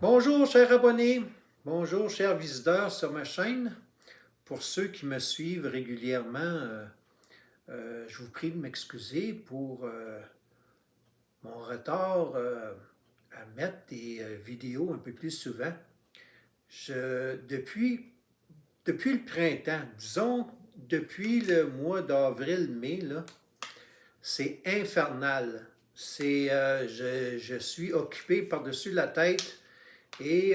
Bonjour, chers abonnés. Bonjour, chers visiteurs sur ma chaîne. Pour ceux qui me suivent régulièrement, je vous prie de m'excuser pour mon retard à mettre des vidéos un peu plus souvent. Depuis le printemps, disons depuis le mois d'avril-mai, c'est infernal. Je suis occupé par-dessus la tête et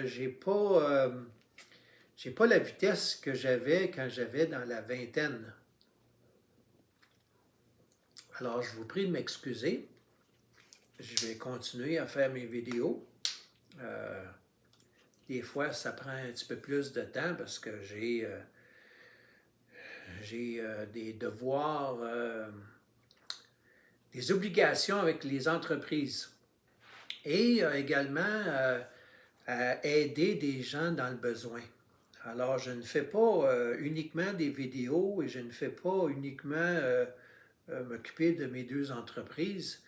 j'ai pas la vitesse que j'avais quand j'avais dans la vingtaine. Alors, je vous prie de m'excuser. Je vais continuer à faire mes vidéos. Euh, des fois, ça prend un petit peu plus de temps parce que j'ai des devoirs, des obligations avec les entreprises et également à aider des gens dans le besoin. Alors, je ne fais pas uniquement des vidéos et je ne fais pas uniquement m'occuper de mes deux entreprises.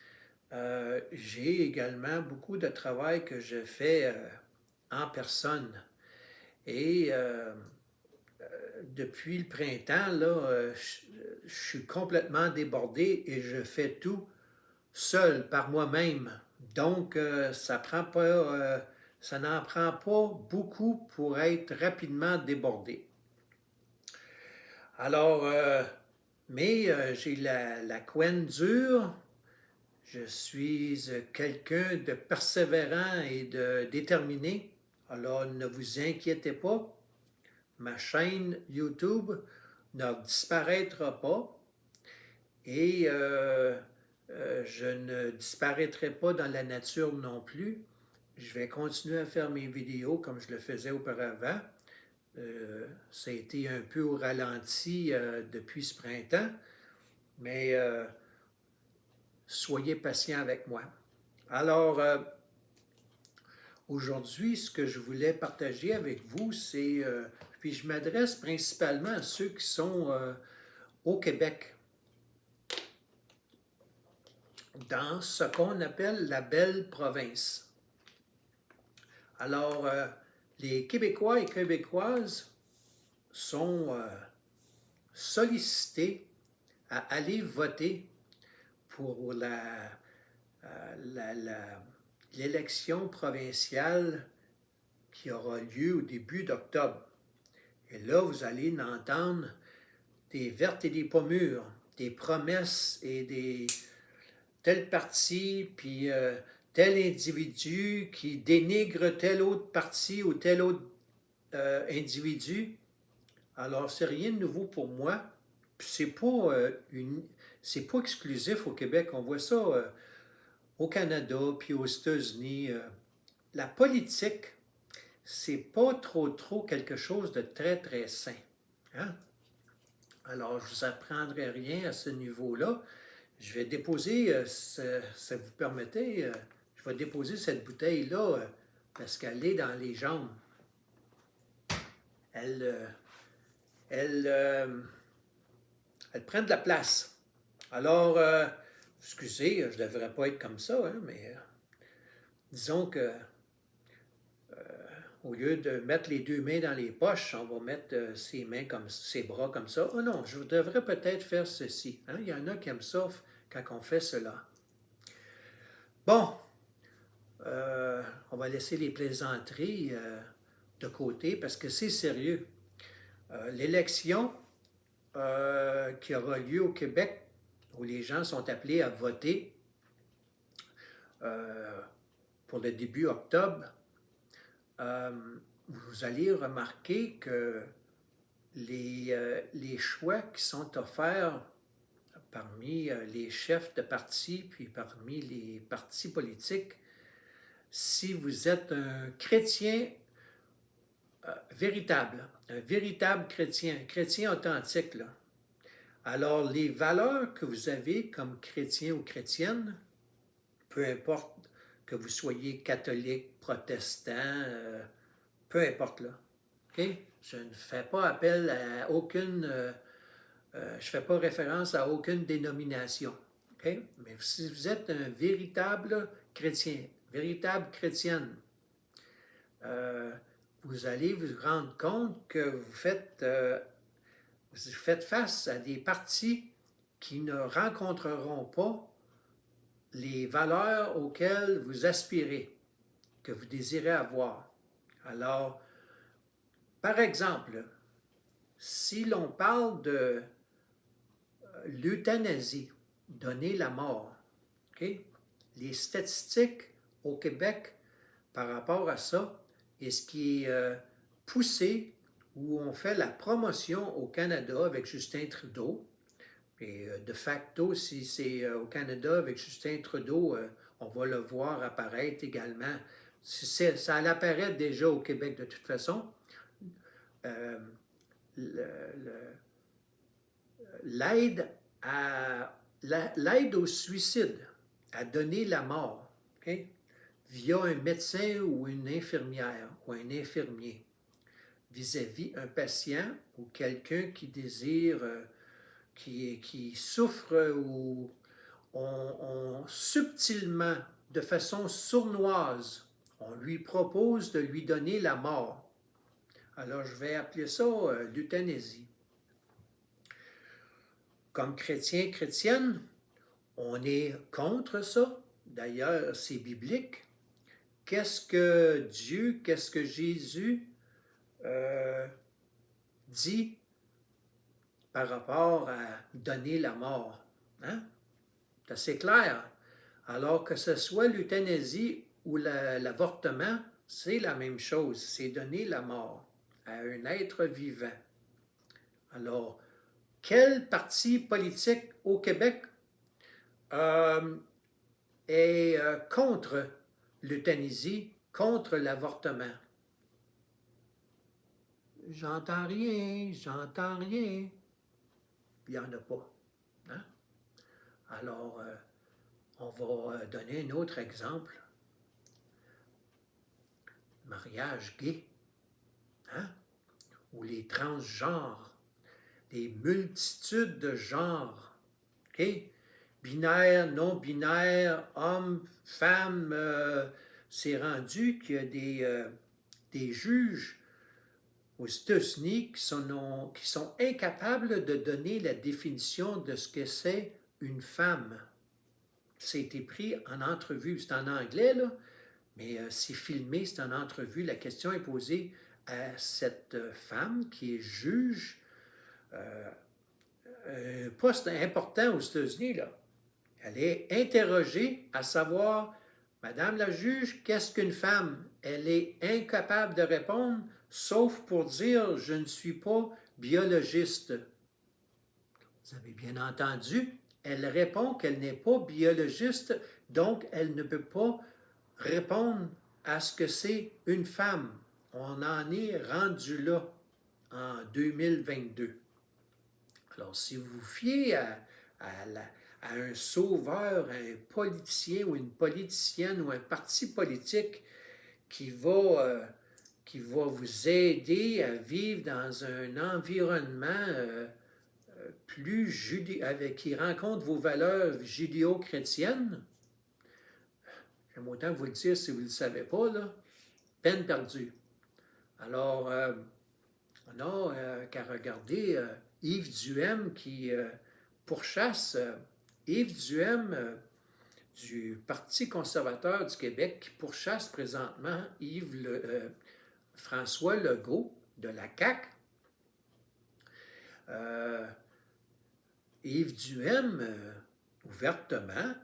J'ai également beaucoup de travail que je fais en personne. Et depuis le printemps, je suis complètement débordé et je fais tout seul, par moi-même. Donc, ça n'en prend pas beaucoup pour être rapidement débordé. Alors, j'ai la couenne dure. Je suis quelqu'un de persévérant et de déterminé. Alors, ne vous inquiétez pas. Ma chaîne YouTube ne disparaîtra pas et je ne disparaîtrai pas dans la nature non plus. Je vais continuer à faire mes vidéos comme je le faisais auparavant. Ça a été un peu au ralenti depuis ce printemps, mais soyez patient avec moi. Alors, aujourd'hui, ce que je voulais partager avec vous, puis je m'adresse principalement à ceux qui sont au Québec, dans ce qu'on appelle la belle province. Alors, les Québécois et Québécoises sont sollicités à aller voter pour l'élection provinciale qui aura lieu au début d'octobre. Et là, vous allez entendre des vertes et des pas mûres, des promesses et des tel parti, puis tel individu qui dénigre tel autre parti ou tel autre individu. Alors, c'est rien de nouveau pour moi. Puis c'est pas exclusif au Québec. On voit ça au Canada, puis aux États-Unis. La politique, c'est pas trop quelque chose de très sain. Hein? Alors, je ne vous apprendrai rien à ce niveau-là. Je vais déposer, ça vous permettez, je vais déposer cette bouteille-là parce qu'elle est dans les jambes. Elle, euh, elle, euh, elle prend de la place. Alors, excusez, je ne devrais pas être comme ça, hein, mais disons que au lieu de mettre les deux mains dans les poches, on va mettre ses bras comme ça. Oh non, je devrais peut-être faire ceci. Hein? Il y en a qui aiment ça quand on fait cela. Bon, on va laisser les plaisanteries de côté parce que c'est sérieux. L'élection qui aura lieu au Québec, où les gens sont appelés à voter euh, pour le début octobre, euh, vous allez remarquer que les choix qui sont offerts parmi les chefs de parti, puis parmi les partis politiques, si vous êtes un chrétien véritable, un véritable chrétien, un chrétien authentique, là, alors les valeurs que vous avez comme chrétien ou chrétienne, peu importe que vous soyez catholique, protestant, peu importe là, ok? Je ne fais pas appel à je fais pas référence à aucune dénomination, ok? Mais si vous êtes un véritable chrétien, véritable chrétienne, vous allez vous rendre compte que vous faites face à des partis qui ne rencontreront pas les valeurs auxquelles vous aspirez, que vous désirez avoir. Alors, par exemple, si l'on parle de l'euthanasie, donner la mort, okay? Les statistiques au Québec par rapport à ça et ce qui est poussé, où on fait la promotion au Canada avec Justin Trudeau, et de facto, si c'est au Canada avec Justin Trudeau, on va le voir apparaître également. Ça apparaît déjà au Québec de toute façon. L'aide au suicide, à donner la mort, okay? Via un médecin ou une infirmière ou un infirmier, vis-à-vis un patient ou quelqu'un qui désire, qui souffre ou on subtilement, de façon sournoise, on lui propose de lui donner la mort. Alors je vais appeler ça l'euthanasie. Comme chrétien, chrétienne, on est contre ça. D'ailleurs, c'est biblique. Qu'est-ce que Dieu, qu'est-ce que Jésus dit par rapport à donner la mort? Hein? C'est assez clair. Alors que ce soit l'euthanasie ou l'avortement, c'est la même chose. C'est donner la mort à un être vivant. Alors, quel parti politique au Québec est contre l'euthanasie, contre l'avortement? J'entends rien, j'entends rien. Il n'y en a pas. Hein? Alors, on va donner un autre exemple. Mariage gay, hein? Ou les transgenres, des multitudes de genres, ok? Binaire, non-binaire, homme, femme, c'est rendu qu'il y a des juges aux États-Unis qui sont incapables de donner la définition de ce que c'est une femme. C'était pris en entrevue, c'est en anglais, là, mais c'est filmé, c'est en entrevue. La question est posée à cette femme qui est juge, un poste important aux États-Unis, là. Elle est interrogée à savoir, Madame la juge, qu'est-ce qu'une femme? Elle est incapable de répondre, sauf pour dire, je ne suis pas biologiste. Vous avez bien entendu, elle répond qu'elle n'est pas biologiste, donc elle ne peut pas répondre à ce que c'est une femme. On en est rendu là en 2022. Alors, si vous vous fiez à un sauveur, à un politicien ou une politicienne ou un parti politique qui va vous aider à vivre dans un environnement qui rencontre vos valeurs judéo-chrétiennes, j'aime autant vous le dire si vous ne le savez pas, là, peine perdue. Alors, on n'a qu'à regarder Yves Duhem qui pourchasse Yves Duhem du Parti conservateur du Québec qui pourchasse présentement François Legault de la CAQ. Yves Duhem, ouvertement,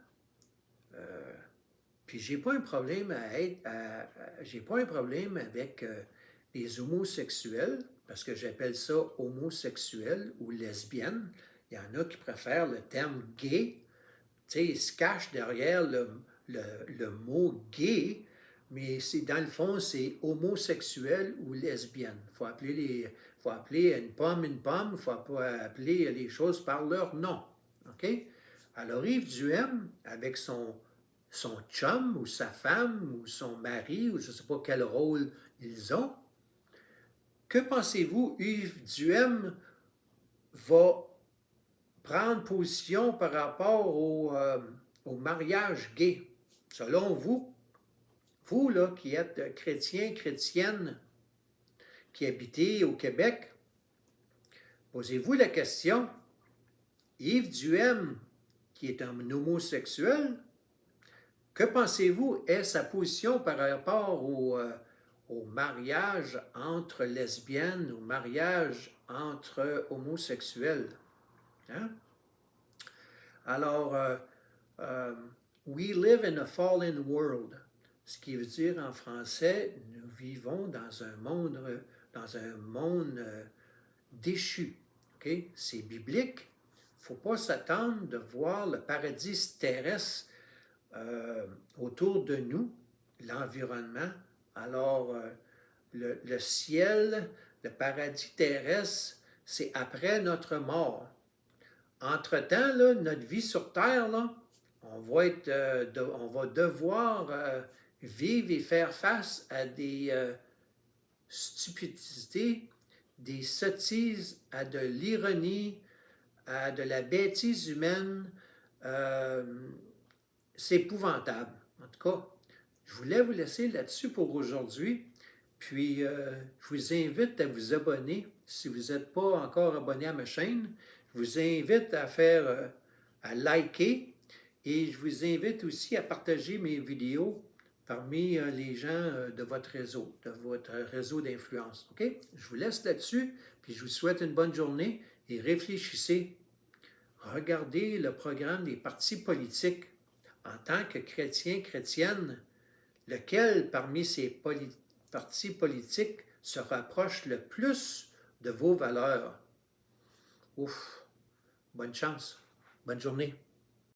puis j'ai pas un problème j'ai pas un problème avec les homosexuels, parce que j'appelle ça homosexuel ou lesbienne. Il y en a qui préfèrent le terme gay. Tu sais, ils se cachent derrière le mot gay, mais dans le fond, c'est homosexuel ou lesbienne. Il faut appeler une pomme, il ne faut pas appeler les choses par leur nom. OK? Alors, Yves Duhem, avec son chum ou sa femme ou son mari, ou je ne sais pas quel rôle ils ont, que pensez-vous, Yves Duhem va prendre position par rapport au mariage gay? Selon vous, vous là, qui êtes chrétiens, chrétiennes, qui habitez au Québec, posez-vous la question, Yves Duhem, qui est un homosexuel, que pensez-vous est sa position par rapport au mariage entre lesbiennes, au mariage entre homosexuels? Hein? Alors, we live in a fallen world, ce qui veut dire en français, nous vivons dans un monde déchu. Okay? C'est biblique. Il ne faut pas s'attendre de voir le paradis terrestre autour de nous, l'environnement. Alors, le ciel, le paradis terrestre, c'est après notre mort. Entre-temps, là, notre vie sur Terre, là, on va devoir vivre et faire face à des stupidités, des sottises, à de l'ironie, à de la bêtise humaine. C'est épouvantable. En tout cas, je voulais vous laisser là-dessus pour aujourd'hui. Puis, je vous invite à vous abonner si vous n'êtes pas encore abonné à ma chaîne. Je vous invite à liker et je vous invite aussi à partager mes vidéos parmi les gens de votre réseau d'influence. OK? Je vous laisse là-dessus, puis je vous souhaite une bonne journée et réfléchissez. Regardez le programme des partis politiques en tant que chrétien, chrétienne, lequel parmi ces partis politiques se rapproche le plus de vos valeurs. Ouf! Bonne chance. Bonne journée.